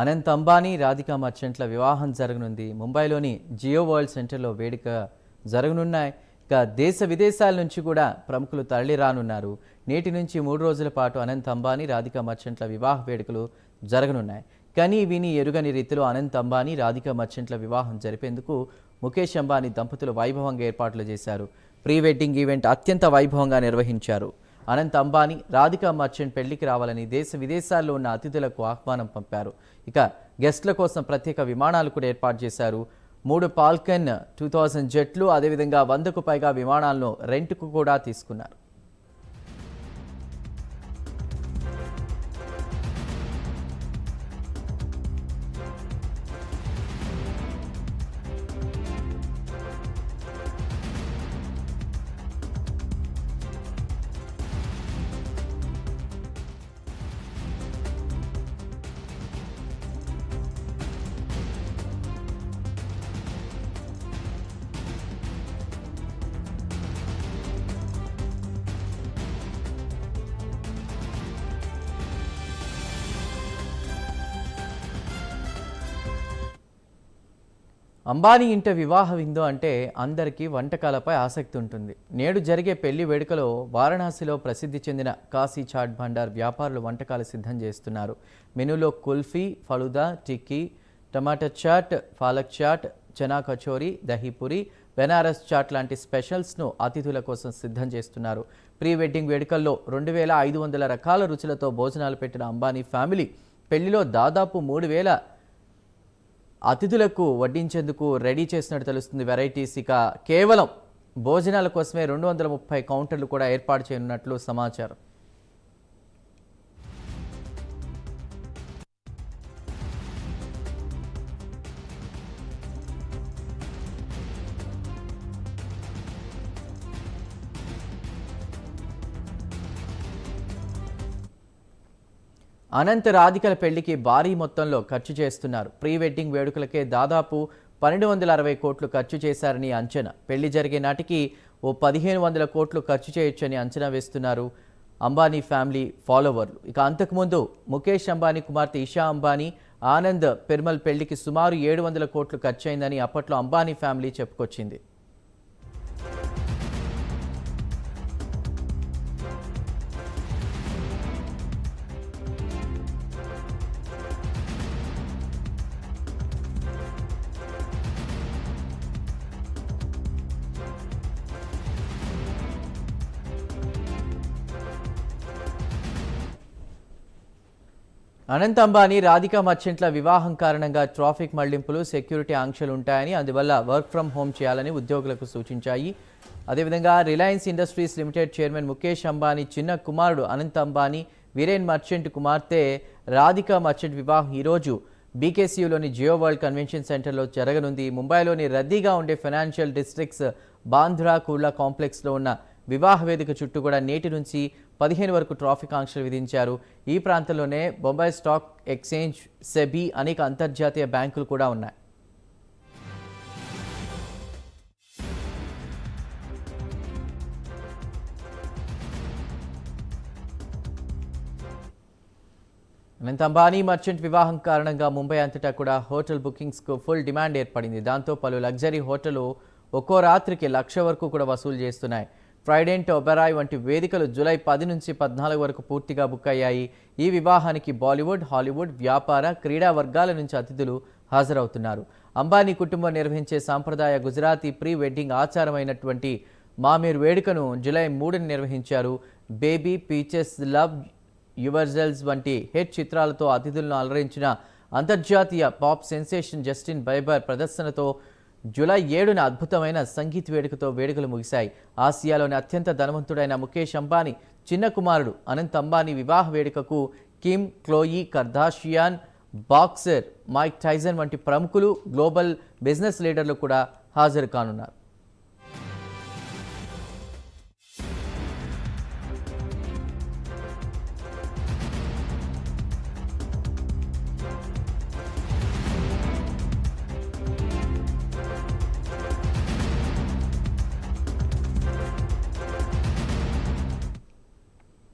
అనంత్ అంబానీ, రాధికా మర్చెంట్ల వివాహం జరగనుంది. ముంబైలోని జియో వరల్డ్ సెంటర్లో వేడుక జరగనున్నాయి. ఇక దేశ విదేశాల నుంచి కూడా ప్రముఖులు తరలి రానున్నారు. నేటి నుంచి 3 రోజుల పాటు అనంత్ అంబానీ, రాధికా మర్చెంట్ల వివాహ వేడుకలు జరగనున్నాయి. కానీ విని ఎరుగని రీతిలో అనంత్ అంబానీ, రాధికా మర్చెంట్ల వివాహం జరిపేందుకు ముఖేష్ అంబానీ దంపతులు వైభవంగా ఏర్పాట్లు చేశారు. ప్రీ వెడ్డింగ్ ఈవెంట్ అత్యంత వైభవంగా నిర్వహించారు. అనంత్ అంబానీ, రాధికా మర్చెంట్ పెళ్లికి రావాలని దేశ విదేశాల్లో ఉన్న అతిథులకు ఆహ్వానం పంపారు. ఇక గెస్ట్ల కోసం ప్రత్యేక విమానాలు కూడా ఏర్పాటు చేశారు. 3 ఫాల్కన్ 2000 జెట్లు, అదేవిధంగా 100కు పైగా విమానాలను రెంట్కు కూడా తీసుకున్నారు. అంబానీ ఇంట వివాహ విందు అంటే అందరికీ వంటకాలపై ఆసక్తి ఉంటుంది. నేడు జరిగే పెళ్లి వేడుకలో వారణాసిలో ప్రసిద్ధి చెందిన కాశీ చాట్ భండార్ వ్యాపారులు వంటకాలు సిద్ధం చేస్తున్నారు. మెనూలో కుల్ఫీ, ఫలుదా, టిక్కీ, టమాటా చాట్, పాలక్ చాట్, చనా కచోరీ, దహీపూరి, బెనారస్ చాట్ లాంటి స్పెషల్స్ను అతిథుల కోసం సిద్ధం చేస్తున్నారు. ప్రీ వెడ్డింగ్ వేడుకల్లో 2500 రకాల రుచులతో భోజనాలు పెట్టిన అంబానీ ఫ్యామిలీ పెళ్లిలో దాదాపు 3000 అతిథులకు వడ్డించేందుకు రెడీ చేసినట్టు తెలుస్తుంది. వెరైటీస్ ఇక కేవలం భోజనాల కోసమే 230 కౌంటర్లు కూడా ఏర్పాటు చేయనున్నట్లు సమాచారం. అనంత్, రాధికల పెళ్లికి భారీ మొత్తంలో ఖర్చు చేస్తున్నారు. ప్రీ వెడ్డింగ్ వేడుకలకే దాదాపు 1260 కోట్లు ఖర్చు చేశారని అంచనా. పెళ్లి జరిగే నాటికి ఓ 1500 కోట్లు ఖర్చు చేయొచ్చని అంచనా వేస్తున్నారు అంబానీ ఫ్యామిలీ ఫాలోవర్లు. ఇక అంతకుముందు ముఖేష్ అంబానీ కుమార్తె ఇషా అంబానీ, ఆనంద్ పిర్మల్ పెళ్లికి సుమారు 700 కోట్లు ఖర్చయిందని అప్పట్లో అంబానీ ఫ్యామిలీ చెప్పుకొచ్చింది. అనంత్ అంబానీ, రాధికా మర్చెంట్ల వివాహం కారణంగా ట్రాఫిక్ మళ్లింపులు, సెక్యూరిటీ ఆంక్షలు ఉంటాయని, అందువల్ల వర్క్ ఫ్రం హోమ్ చేయాలని ఉద్యోగులకు సూచించాయి. అదేవిధంగా Reliance industries limited chairman Mukesh Ambani చిన్న కుమారుడు అనంత్ అంబానీ, వీరేన్ మర్చెంట్ కుమార్తె రాధికా మర్చెంట్ వివాహం ఈరోజు బీకేసీయూలోని జియో వరల్డ్ కన్వెన్షన్ సెంటర్లో జరగనుంది. ముంబైలోని రద్దీగా ఉండే ఫైనాన్షియల్ డిస్ట్రిక్ట్స్ బాంద్రా కుర్లా కాంప్లెక్స్లో ఉన్న వివాహ వేదిక చుట్టూ కూడా నేటి నుంచి 15 వరకు ట్రాఫిక్ ఆంక్షలు విధించారు. ఈ ప్రాంతంలోనే బొంబాయి స్టాక్ ఎక్స్చేంజ్, సెబీ, అనేక అంతర్జాతీయ బ్యాంకులు కూడా ఉన్నాయి. అనంత్ అంబానీ మర్చెంట్ వివాహం కారణంగా ముంబై అంతటా కూడా హోటల్ బుకింగ్స్కు ఫుల్ డిమాండ్ ఏర్పడింది. దాంతో పలు లగ్జరీ హోటళ్లు ఒక్కో రాత్రికి 1,00,000 వరకు కూడా వసూలు చేస్తున్నాయి. ట్రైడెంట్, ఒబెరాయ్ వంటి వేదికలు జూలై 10 నుంచి 14 వరకు పూర్తిగా బుక్ అయ్యాయి. ఈ వివాహానికి బాలీవుడ్, హాలీవుడ్, వ్యాపార, క్రీడా వర్గాల నుంచి అతిథులు హాజరవుతున్నారు. అంబానీ కుటుంబం నిర్వహించే సాంప్రదాయ గుజరాతీ ప్రీ వెడ్డింగ్ ఆచారమైనటువంటి మామీర్ వేడుకను జూలై 3ని నిర్వహించారు. బేబీ, పీచెస్, లవ్ యువర్సెల్స్ వంటి హిట్ చిత్రాలతో అతిథులను అలరించిన అంతర్జాతీయ పాప్ సెన్సేషన్ జస్టిన్ బైబర్ ప్రదర్శనతో జూలై 7న అద్భుతమైన సంగీత్ వేడుకతో వేడుకలు ముగిశాయి. ఆసియాలోని అత్యంత ధనవంతుడైన ముఖేష్ అంబానీ చిన్న కుమారుడు అనంత్ అంబానీ వివాహ వేడుకకు Kim, Chloe Kardashian, boxer Mike Tyson వంటి ప్రముఖులు, గ్లోబల్ బిజినెస్ లీడర్లు కూడా హాజరు కానున్నారు.